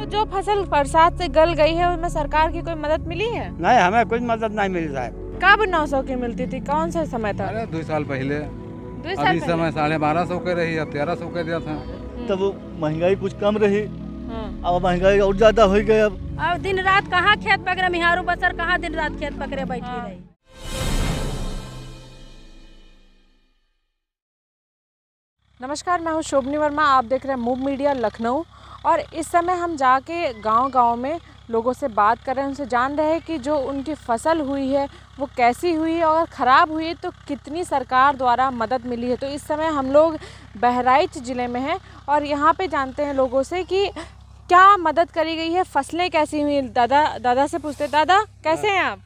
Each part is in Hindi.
जो फसल बरसात से गल गई है उसमें सरकार की कोई मदद मिली है? नहीं, हमें कुछ मदद नहीं मिली साहब। कब 900 की मिलती थी, कौन सा समय था? अरे 2 साल पहले। 2 साल अभी पहले? समय 1250 के रही, अब 1300 के दिया था। तब महंगाई कुछ कम रही, हाँ। अब महंगाई और ज्यादा हो गई। अब दिन रात कहाँ खेत पकड़े, मिहारू बसर कहाँ दिन रात खेत पकड़े बैठी हाँ। रही। नमस्कार, मैं हूँ शोभनी वर्मा, आप देख रहे हैं मूव मीडिया लखनऊ। और इस समय हम जाके गांव-गांव में लोगों से बात कर रहे हैं, उनसे जान रहे हैं कि जो उनकी फसल हुई है वो कैसी हुई है और ख़राब हुई है तो कितनी सरकार द्वारा मदद मिली है। तो इस समय हम लोग बहराइच ज़िले में हैं और यहाँ पे जानते हैं लोगों से कि क्या मदद करी गई है, फसलें कैसी हुई। दादा से पूछते, दादा कैसे हैं आप?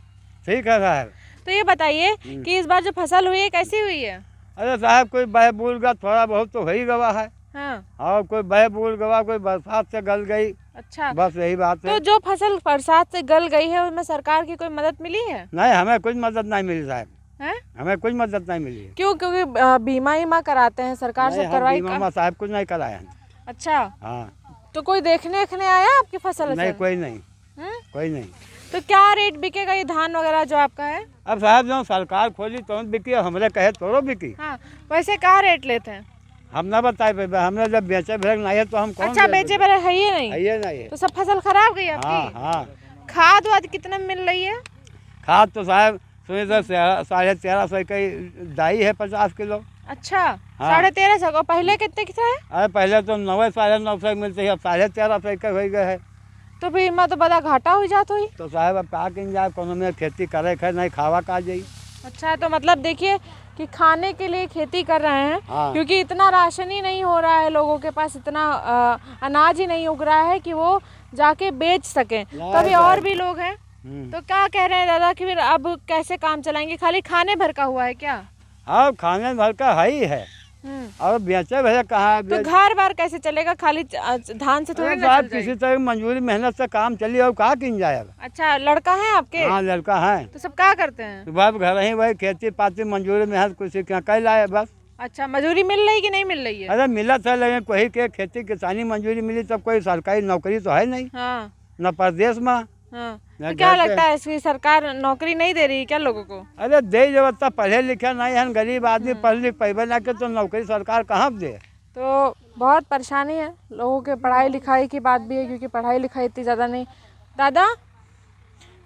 ठीक है साहब। तो ये बताइए कि इस बार जो फसल हुई है कैसी हुई है? अरे साहब, कोई बह बूल गया, थोड़ा बहुत तो हो ही गवा है। हाँ। और कोई बह बूल गवा, कोई बरसात से गल गई। अच्छा, बस यही बात तो है। जो फसल बरसात से गल गई है उसमें सरकार की कोई मदद मिली है? नहीं, हमें कुछ मदद नहीं मिली साहब। हैं? हमें कुछ मदद नहीं मिली है। क्यों? क्योंकि बीमा कराते हैं सरकार से, नहीं, हम करवाई बीमा साहब कुछ नहीं कराया है। अच्छा, हाँ। तो कोई देखने आया आपकी फसल? नहीं, कोई नहीं, हैं? कोई नहीं। तो क्या रेट बिकेगा ये धान वगैरह जो आपका है? अब साहब जो सरकार खोली तो बिकी, हमने कहे तो बिकी। हाँ, वैसे क्या रेट लेते हैं? हम ना बताए पे, हमने जब बेचे भेड़ नहीं है तो हम कौन अच्छा, बेचे पर है ही नहीं? ये नहीं है। तो सब फसल खराब गई हाँ आपकी? हाँ। खाद वाद कितने में मिल रही है? खाद तो साहब सुनिए तो 1350 की दाई है 50 किलो। अच्छा, हाँ। 1350 को। पहले कितने की था? अरे पहले तो 9 950 मिलती है, अब 1350 के हो गए है। तो फिर इमा तो बड़ा घाटा हो जाता हुई। तो साहब अब का किन जाए, कोनो में खेती करे खे नहीं खावा का जाई। अच्छा, तो मतलब देखिए कि खाने के लिए खेती कर रहे हैं। हाँ। क्योंकि इतना राशन ही नहीं हो रहा है, लोगों के पास इतना अनाज ही नहीं उग रहा है कि वो जाके बेच सकें। तो अभी और भी लोग हैं, तो क्या कह रहे हैं दादा कि फिर अब कैसे काम चलाएंगे? खाली खाने भर का हुआ है क्या? हाँ, खाने भर का है ही है, और बेचे भैया कहाँ है? तो घर बार कैसे चलेगा? खाली धान से थोड़ी ना साहब चल जाएगी। किसी तरह मंजूरी मेहनत से काम चली, और का किन जाएगा। अच्छा, लड़का है आपके? हाँ, लड़का है। तो सब क्या करते हैं? तो बाप घर ही वही खेती पाती मंजूरी मेहनत कुछ कह लाए बस। अच्छा, मजदूरी मिल रही कि नहीं मिल रही है? अरे मिला था, लेकिन कोई के खेती किसानी मंजूरी मिली, तब कोई सरकारी नौकरी तो है नहीं, हाँ न प्रदेश में। हाँ। ना तो क्या घर पे। लगता है इसकी सरकार नौकरी नहीं दे रही है क्या लोगों को? अरे दे जब तक पढ़े लिखे नहीं है, गरीब आदमी पढ़ लिख पैबे ना के तो नौकरी सरकार कहाँ दे। तो बहुत परेशानी है लोगों के। पढ़ाई लिखाई की बात भी है, क्योंकि पढ़ाई लिखाई इतनी ज़्यादा नहीं। दादा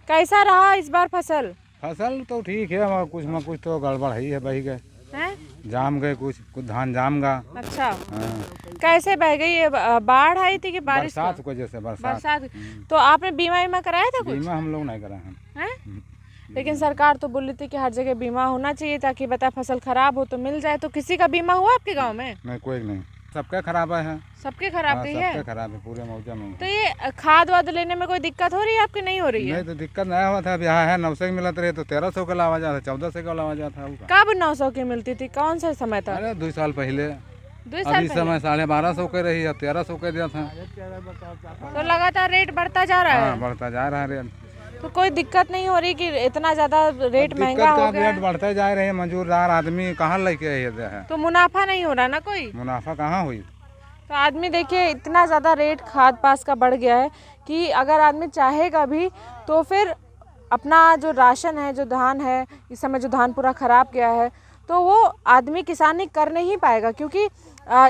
कैसा रहा इस बार फसल? फसल तो ठीक है, मगर कुछ में कुछ तो गड़बड़ ही है, बही गए, हैं? जाम गए, कुछ धान जाम गा। अच्छा, हाँ। कैसे बह गई ये? बाढ़ आई थी कि बारिश का? बरसात की वजह से, बरसात। तो आपने बीमा कराया था कुछ? बीमा हम लोग नहीं कराए हैं। हैं? लेकिन सरकार तो बोल रही थी कि हर जगह बीमा होना चाहिए ताकि बता फसल खराब हो तो मिल जाए। तो किसी का बीमा हुआ आपके गांव में? नहीं, कोई नहीं, सबका खराब है। सबके खराब गई है? सबका खराब है, पूरे मौजा में। तो ये खाद वाद लेने में कोई दिक्कत हो रही है आपकी? नहीं हो रही है? नहीं, तो दिक्कत नहीं हुआ था। अब यहाँ है 900 मिलत रहे तो 1300 का लावा जाता, 1400 का लावा जाता। कब 900 की मिलती थी, कौन सा समय था? अरे 2 साल पहले। 2 साल अभी पहले? समय 1250 के रही, अब 1300 के दिया था। तो लगातार रेट बढ़ता जा रहा हाँ, है। बढ़ता जा रहा है रेट। तो कोई दिक्कत नहीं हो रही कि इतना ज्यादा रेट महंगा दिक्कत हो का गया रेट है? बढ़ते जा रहे हैं, मजदूरदार आदमी कहाँ लेके है, तो मुनाफा नहीं हो रहा ना कोई? मुनाफा कहाँ हुई। तो आदमी देखिए इतना ज़्यादा रेट खाद पास का बढ़ गया है कि अगर आदमी चाहेगा भी तो फिर अपना जो राशन है, जो धान है, इस समय जो धान पूरा ख़राब गया है, तो वो आदमी किसानी कर नहीं पाएगा, क्योंकि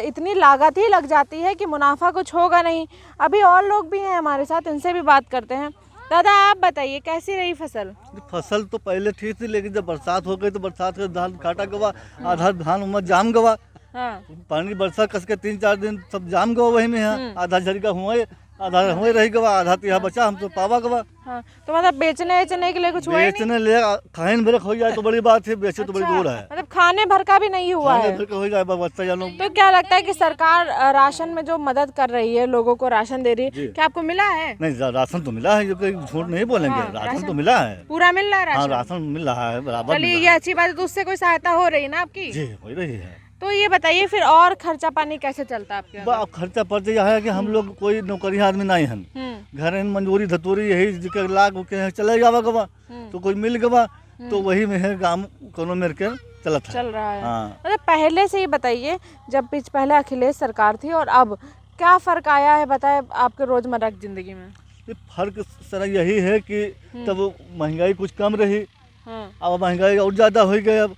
इतनी लागत ही लग जाती है कि मुनाफा कुछ होगा नहीं। अभी और लोग भी हैं हमारे साथ, इनसे भी बात करते हैं। दादा आप बताइए कैसी रही फसल? फसल तो पहले ठीक थी, लेकिन जब बरसात हो गई तो बरसात का धान काटा गवा, आधा धान उमर जाम गवा। हाँ। पानी बरसा कस के 3-4 दिन सब जाम गवा वही में है। आधा झड़का हुआ, आधा हुए रही गवा, आधा तो यहाँ बचा, हम तो पावा गवा। हाँ, तो मतलब बेचने के लिए कुछ हुआ ही नहीं? बेचने ले खाइन भर हो जाए तो बड़ी बात है, बेचे तो बड़ी दूर है। मतलब खाने भर का भी नहीं हुआ है? खाने भर का हो जाए बच्चा जानो। तो क्या लगता है कि सरकार राशन में जो मदद कर रही है, लोगों को राशन दे रही है, क्या आपको मिला है? नहीं, राशन तो मिला है, जो कोई झूठ नहीं बोलेंगे। हाँ, राशन तो मिला है, पूरा मिल रहा है हाँ, राशन? राशन मिल रहा है बराबर। चलिए ये अच्छी बात है। तो उससे कोई सहायता हो रही है ना आपकी? जी हो रही है। तो ये बताइए फिर और खर्चा पानी कैसे चलता है आपके? अब खर्चा पड़ते यह है कि हम लोग कोई नौकरी आदमी नहीं हैं, घर में मंजूरी धतूरी यही के लाग के चले जावा गवा, तो कोई मिल गवा तो वही में है काम कोनो मेर के चलत है। चल रहा है। हाँ। मतलब पहले से ही बताइए, जब पहले अखिलेश सरकार थी और अब क्या फ़र्क आया है बताएं आपके रोज़मर्रा की ज़िंदगी में? ये फर्क सर यही है कि तब महंगाई कुछ कम रही, अब महंगाई और ज़्यादा हो गई अब,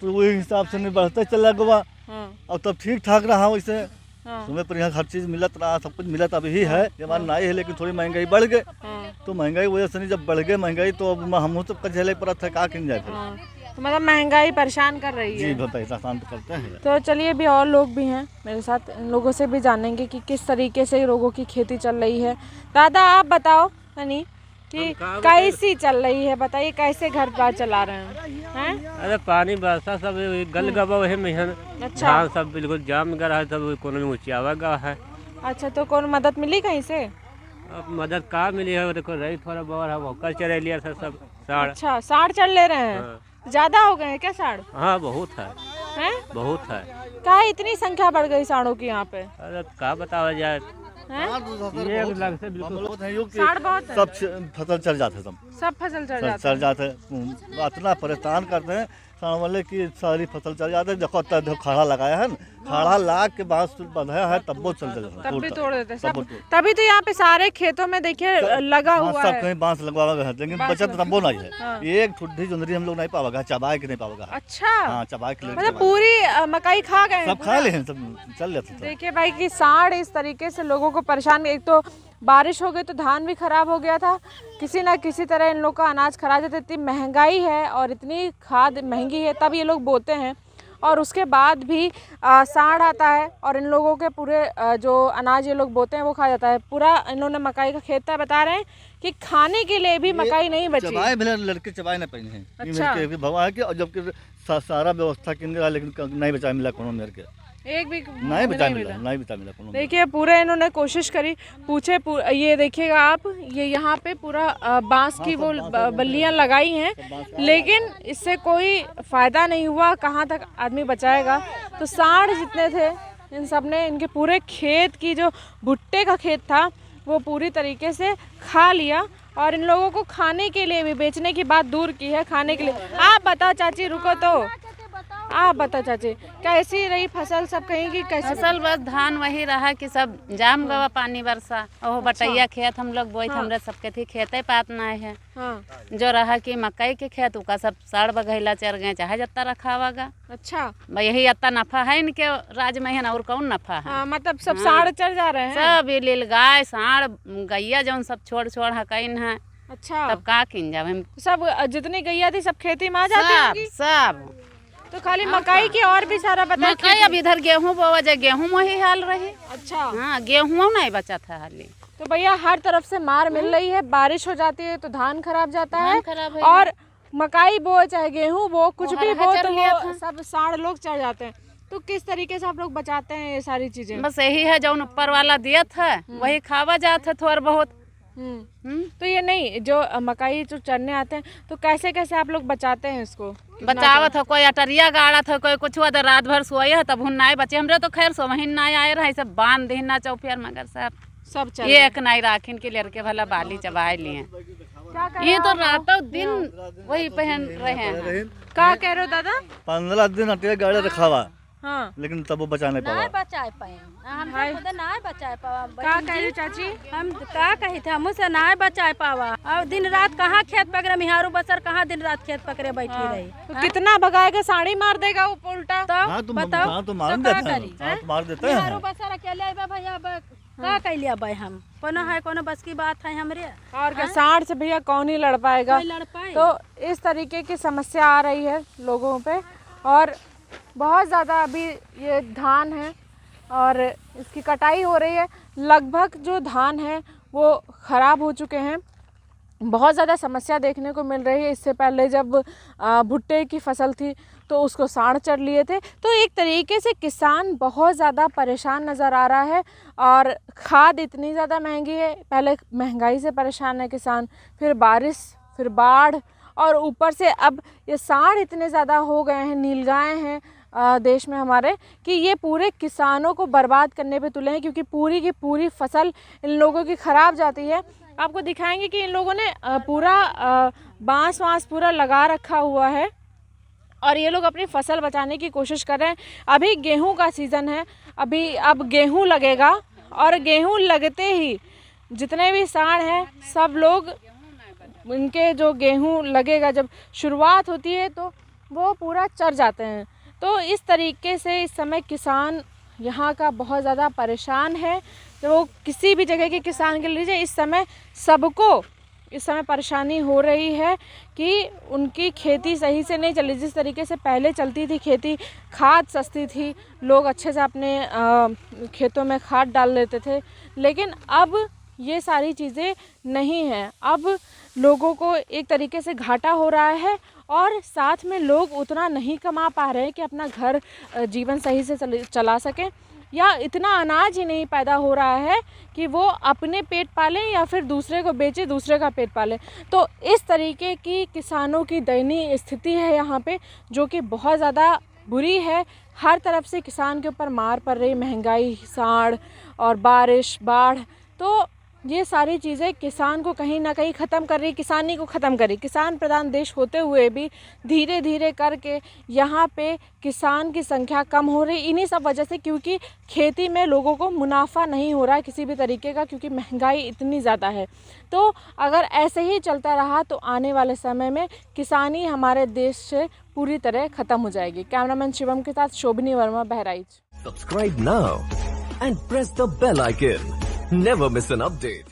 तो वही हिसाब से नहीं बढ़ता चला गया। और तब ठीक ठाक रहा वैसे, तुम्हें पर यहाँ हर चीज़ मिलत रहा, सब कुछ मिलत अब ही है, ये हमारा नहीं है, लेकिन थोड़ी महंगाई बढ़ गई। तो महंगाई वजह से नहीं, जब बढ़ गई महंगाई तो अब हम सब का झेले पड़ा था, का किन जाए फिर। तो मतलब महंगाई परेशान कर रही है। जी पैसा शांत करते हैं। तो चलिए अभी और लोग भी हैं मेरे साथ, इन लोगों से भी जानेंगे कि किस तरीके से लोगों की खेती चल रही है। दादा आप बताओ यानी कि कैसी चल रही है, बताइए कैसे घर बार चला रहे हैं? अरे पानी बरसा सब गल गवा वही मेहन। अच्छा। धान सब बिल्कुल जाम गया है, सब कोनो में ऊंचावा गया है। अच्छा, तो कौन मदद मिली कहीं से? अब मदद कहाँ मिली है, देखो रही थोड़ा बहुत है, वो कल चले लिया था सब साड़। अच्छा, साड़ चल ले रहे हैं। हाँ। ज्यादा हो गए हैं क्या साड़? हाँ बहुत है, हैं? बहुत है। क्या इतनी संख्या बढ़ गई साड़ों की यहाँ पे? अरे क्या बतावा जाए, हैं? ये लग से बिल्कुल साड़ बहुत है। सब फसल चल जाते, सब फसल चल जाते, इतना परेशान करते हैं साड़ वाले की सारी फसल चल जाते हैं। देखो खाड़ा लगाया है ना, खाड़ा लाग के बांस बंधाया है तब वो चल जाता है, तब भी तोड़ देते हैं सब। तब तभी तो यहाँ पे सारे खेतों में देखिए लगा हुआ सब है। कहीं बांस लगवा है, लेकिन बचत तब वो नहीं है। एक ठुड्डी जुंदरी हम लोग नहीं पावागा, चबाए के नहीं पावागा। अच्छा, हाँ चबाए के मतलब पूरी मकई खा गए हैं सब खा ले हैं, सब चल जाते हैं। देखिए भाई कि साड़ इस तरीके से लोगों को परेशान, एक तो बारिश हो गई तो धान भी खराब हो गया था, किसी ना किसी तरह इन लोग का अनाज खराब जाता है। इतनी महंगाई है और इतनी खाद महंगी है तब ये लोग बोते हैं, और उसके बाद भी साड़ आता है और इन लोगों के पूरे जो अनाज ये लोग बोते हैं वो खा जाता है। पूरा इन्होंने मकई का खेत था, बता रहे हैं कि खाने के लिए भी मकई नहीं बची। चबाए भले लड़के चबाए नहीं पाए हैं। अच्छा। ये भवा है कि और जबकि सारा व्यवस्था केंद्र रहा, लेकिन नहीं बचा मिला कोनो मेरे के, एक भी नहीं बचा मिला कोनो। देखिए पूरे इन्होंने कोशिश करी, पूछे ये देखिएगा आप, ये यहाँ पे पूरा बांस की वो बल्लियाँ लगाई हैं, लेकिन इससे कोई फ़ायदा नहीं हुआ। कहाँ तक आदमी बचाएगा? तो साड़ जितने थे इन सब ने इनके पूरे खेत की, जो भुट्टे का खेत था वो पूरी तरीके से खा लिया, और इन लोगों को खाने के लिए भी, बेचने की बात दूर की है, खाने के लिए। आप बताओ चाची, रुको तो आप बताओ चाची, कैसी रही फसल सब कहीं की? कैसी फसल बस धान वही रहा कि सब जाम गवा पानी बरसा, ओह बटैया खेत हम लोग बोई, हमरे सबके थी खेते पात नहीं है। हाँ। जो रहा कि मकई के खेत उका सब साड़ बघैला चर गए, चाहे जत्ता रखावागा। अच्छा, यही अत्ता नफा है इनके राज में है ना, और कौन नफा है? हाँ, मतलब सब साड़ चढ़ जा रहे हैं। सब ये लील गाय साड़ गैया जौन सब छोड़ छोड़ हकैन है। अच्छा, तब का किन जाब हम सब जितनी गैया थी सब खेती में आ जाती सब होंगी? सब तो खाली मकई की और भी सारा बता। मकई अब इधर गेहूँ बोवा जाए, गेहूँ वही हाल रही। अच्छा, हाँ गेहूँ नहीं बचा था हाली। तो भैया हर तरफ से मार मिल रही है, बारिश हो जाती है तो धान खराब जाता है, खराब है। और मकई बो चाहे गेहूं बो, कुछ भी बो चढ़ तो लिया वो सब साड़ लोग चढ़ जाते हैं। तो किस तरीके से आप लोग बचाते हैं ये सारी चीजें? बस यही है जो ऊपर वाला दिया था वही खावा जाता है थोड़ा बहुत। तो ये नहीं, जो मकई जो चढ़ने आते हैं तो कैसे कैसे आप लोग बचाते हैं इसको? बचावत है, कोई अटरिया गाड़ा था, कोई कुछ हुआ तो रात भर सोए है, तब हुन्ना बचे हमरे तो खैर सो महीना आए रहे, सब बांध देना चौपियर, मगर सब चल ये एक नहीं राखिन के लड़के भला बाली चबाए लिए। ये तो रातों दिन वही पहन रहे हैं। क्या कह रहे हो दादा? 15 दिन अटैया गाड़ी रखा हुआ, हाँ, लेकिन तब वो बचा नहीं पावा। बचाए पाए हम खुद नहीं बचाए पावा। क्या कह रहे हो चाची? हम का कही थे, मुझसे नहीं बचाए पावा, और दिन रात कहाँ खेत पकड़े, मिहारू बसर कहाँ दिन रात खेत पकड़े बैठी रही। तो कितना भगाएगा, साड़ी मार देगा वो उल्टा। हाँ तो बताओ, हाँ तो मार देते हैं, हाँ तो मार देते मिहारू हैं। बसर अकेले आइबा भैया, का कैलिया भाई हम कोनो है, कोनो बस की बात है हमरे। और क्या, साड़ से भैया कौन ही लड़ पाएगा? कोई लड़ पाए? तो इस तरीके की समस्या आ रही है लोगों पे, और बहुत ज़्यादा अभी ये धान है और इसकी कटाई हो रही है। लगभग जो धान है वो ख़राब हो चुके हैं, बहुत ज़्यादा समस्या देखने को मिल रही है। इससे पहले जब भुट्टे की फसल थी तो उसको साड़ चढ़ लिए थे। तो एक तरीके से किसान बहुत ज़्यादा परेशान नज़र आ रहा है, और खाद इतनी ज़्यादा महंगी है, पहले महंगाई से परेशान है किसान, फिर बारिश, फिर बाढ़, और ऊपर से अब ये साड़ इतने ज़्यादा हो गए हैं, नीलगाय हैं देश में हमारे, कि ये पूरे किसानों को बर्बाद करने पे तुले हैं, क्योंकि पूरी की पूरी फसल इन लोगों की ख़राब जाती है। आपको दिखाएंगे कि इन लोगों ने पूरा बांस वांस पूरा लगा रखा हुआ है, और ये लोग अपनी फसल बचाने की कोशिश कर रहे हैं। अभी गेहूं का सीज़न है, अब गेहूं लगेगा, और गेहूं लगते ही जितने भी सांड हैं सब लोग इनके जो गेहूं लगेगा जब शुरुआत होती है तो वो पूरा चर जाते हैं। तो इस तरीके से इस समय किसान यहाँ का बहुत ज़्यादा परेशान है। तो वो किसी भी जगह के किसान के लीजिए इस समय सबको इस समय परेशानी हो रही है कि उनकी खेती सही से नहीं चली। जिस तरीके से पहले चलती थी खेती, खाद सस्ती थी, लोग अच्छे से अपने खेतों में खाद डाल लेते थे, लेकिन अब ये सारी चीज़ें नहीं हैं। अब लोगों को एक तरीके से घाटा हो रहा है और साथ में लोग उतना नहीं कमा पा रहे हैं कि अपना घर जीवन सही से चला सकें, या इतना अनाज ही नहीं पैदा हो रहा है कि वो अपने पेट पालें या फिर दूसरे को बेचे, दूसरे का पेट पालें। तो इस तरीके की किसानों की दयनीय स्थिति है यहाँ पे, जो कि बहुत ज़्यादा बुरी है। हर तरफ से किसान के ऊपर मार पड़ रही, महंगाई, सांड़ और बारिश, बाढ़, तो ये सारी चीज़ें किसान को कहीं ना कहीं ख़त्म कर रही, किसानी को ख़त्म कर रही। किसान प्रधान देश होते हुए भी धीरे धीरे करके यहाँ पे किसान की संख्या कम हो रही, इन्हीं सब वजह से, क्योंकि खेती में लोगों को मुनाफा नहीं हो रहा है किसी भी तरीके का, क्योंकि महंगाई इतनी ज़्यादा है। तो अगर ऐसे ही चलता रहा तो आने वाले समय में किसानी हमारे देश से पूरी तरह ख़त्म हो जाएगी। कैमरामैन शिवम के साथ शोभनी Verma, Bahraich. Subscribe now and press the bell icon. Never miss an update.